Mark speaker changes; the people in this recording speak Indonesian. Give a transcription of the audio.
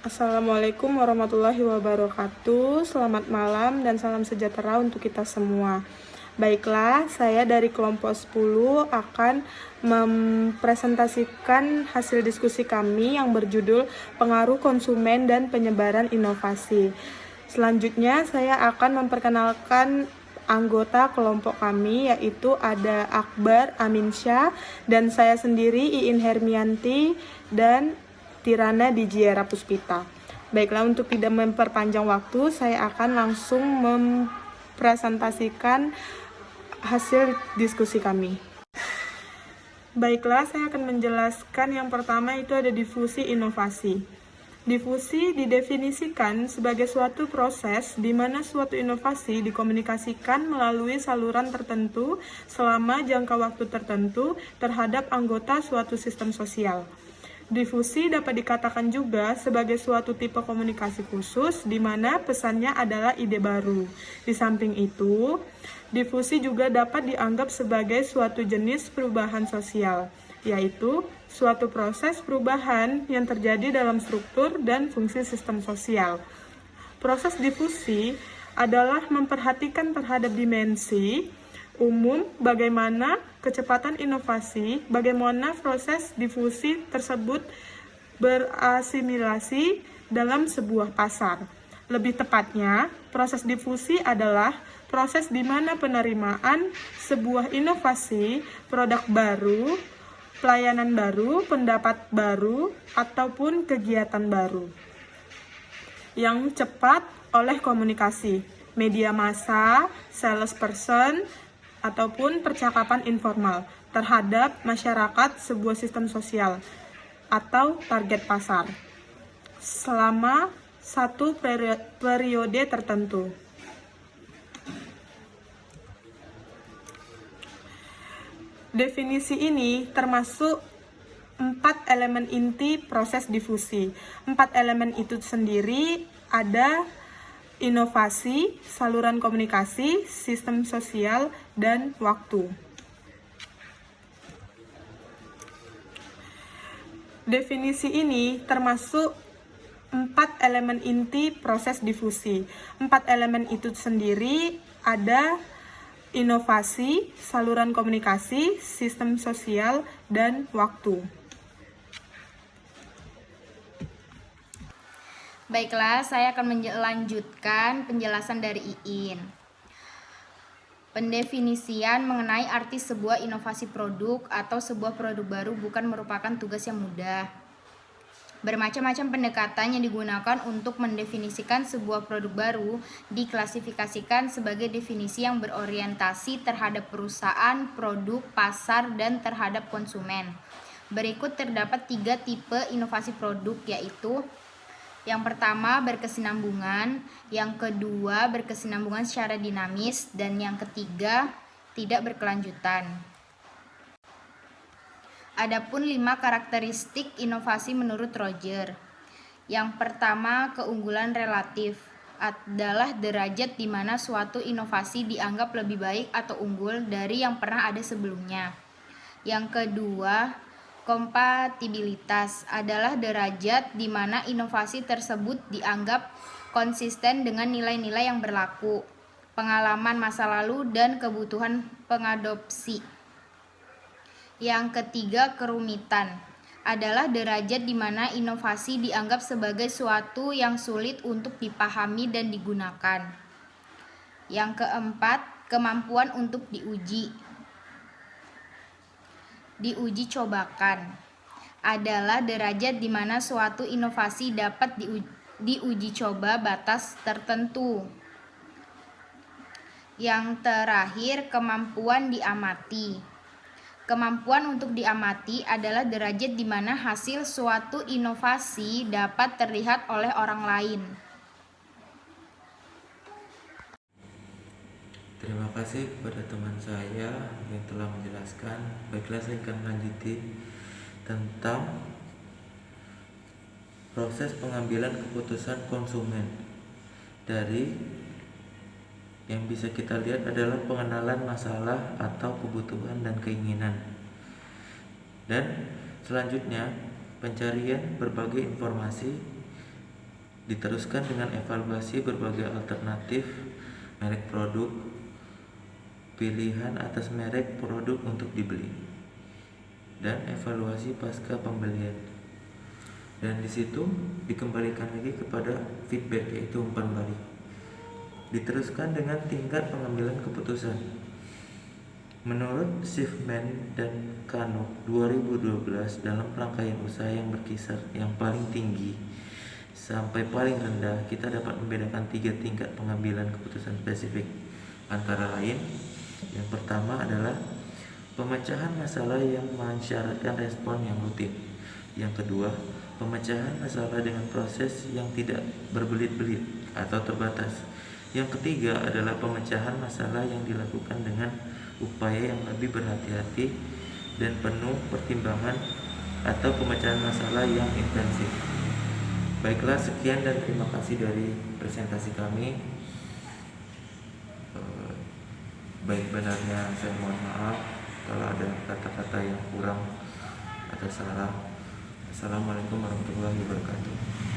Speaker 1: Assalamualaikum warahmatullahi wabarakatuh. Selamat malam dan salam sejahtera untuk kita semua. Baiklah, saya dari kelompok 10 akan mempresentasikan hasil diskusi kami yang berjudul Pengaruh Konsumen dan Penyebaran Inovasi. Selanjutnya, saya akan memperkenalkan anggota kelompok kami, yaitu ada Akbar Aminsyah dan saya sendiri Iin Hermianti dan Tirana Dijiera Puspita. Baiklah, untuk tidak memperpanjang waktu, saya akan langsung mempresentasikan hasil diskusi kami. Baiklah, saya akan menjelaskan yang pertama itu ada difusi inovasi. Difusi didefinisikan sebagai suatu proses di mana suatu inovasi dikomunikasikan melalui saluran tertentu selama jangka waktu tertentu terhadap anggota suatu sistem sosial. Difusi dapat dikatakan juga sebagai suatu tipe komunikasi khusus di mana pesannya adalah ide baru. Di samping itu, difusi juga dapat dianggap sebagai suatu jenis perubahan sosial, yaitu suatu proses perubahan yang terjadi dalam struktur dan fungsi sistem sosial. Proses difusi adalah memperhatikan terhadap dimensi umum bagaimana kecepatan inovasi, bagaimana proses difusi tersebut berasimilasi dalam sebuah pasar. Lebih tepatnya, proses difusi adalah proses di mana penerimaan sebuah inovasi, produk baru, pelayanan baru, pendapat baru, ataupun kegiatan baru yang cepat oleh komunikasi, media massa, salesperson, ataupun percakapan informal terhadap masyarakat sebuah sistem sosial atau target pasar selama satu periode tertentu. Definisi ini termasuk 4 elemen inti proses difusi. 4 elemen itu sendiri ada inovasi, saluran komunikasi, sistem sosial, dan waktu. Definisi ini termasuk 4 elemen inti proses difusi. 4 elemen itu sendiri ada inovasi, saluran komunikasi, sistem sosial, dan waktu.
Speaker 2: Baiklah, saya akan melanjutkan penjelasan dari Iin. Pendefinisian mengenai arti sebuah inovasi produk atau sebuah produk baru bukan merupakan tugas yang mudah. Bermacam-macam pendekatan yang digunakan untuk mendefinisikan sebuah produk baru diklasifikasikan sebagai definisi yang berorientasi terhadap perusahaan, produk, pasar, dan terhadap konsumen. Berikut terdapat 3 tipe inovasi produk, yaitu yang pertama berkesinambungan, yang kedua berkesinambungan secara dinamis, dan yang ketiga tidak berkelanjutan. Adapun 5 karakteristik inovasi menurut Roger. Yang pertama, keunggulan relatif adalah derajat di mana suatu inovasi dianggap lebih baik atau unggul dari yang pernah ada sebelumnya. Yang kedua, kompatibilitas adalah derajat di mana inovasi tersebut dianggap konsisten dengan nilai-nilai yang berlaku, pengalaman masa lalu, dan kebutuhan pengadopsi. Yang ketiga, kerumitan adalah derajat di mana inovasi dianggap sebagai suatu yang sulit untuk dipahami dan digunakan. Yang keempat, kemampuan untuk diuji cobakan adalah derajat di mana suatu inovasi dapat diuji coba batas tertentu. Yang terakhir, kemampuan diamati. Kemampuan untuk diamati adalah derajat di mana hasil suatu inovasi dapat terlihat oleh orang lain.
Speaker 3: Terima kasih kepada teman saya yang telah menjelaskan. Baiklah, saya akan lanjuti tentang proses pengambilan keputusan konsumen. Dari yang bisa kita lihat adalah pengenalan masalah atau kebutuhan dan keinginan. Dan selanjutnya pencarian berbagai informasi Diteruskan dengan evaluasi berbagai alternatif merek produk, pilihan atas merek produk untuk dibeli, dan evaluasi pasca pembelian. Dan di situ dikembalikan lagi kepada feedback, yaitu umpan balik. Diteruskan dengan tingkat pengambilan keputusan. Menurut Schiffman dan Kano 2012, dalam rangkaian usaha yang berkisar yang paling tinggi sampai paling rendah, kita dapat membedakan 3 tingkat pengambilan keputusan spesifik. Antara lain, yang pertama adalah pemecahan masalah yang mensyaratkan respon yang rutin. Yang kedua, pemecahan masalah dengan proses yang tidak berbelit-belit atau terbatas. Yang ketiga adalah pemecahan masalah yang dilakukan dengan upaya yang lebih berhati-hati dan penuh pertimbangan, atau pemecahan masalah yang intensif. Baiklah, sekian dan terima kasih dari presentasi kami. Baik benarnya saya mohon maaf kalau ada kata-kata yang kurang atau salah. Assalamualaikum warahmatullahi wabarakatuh.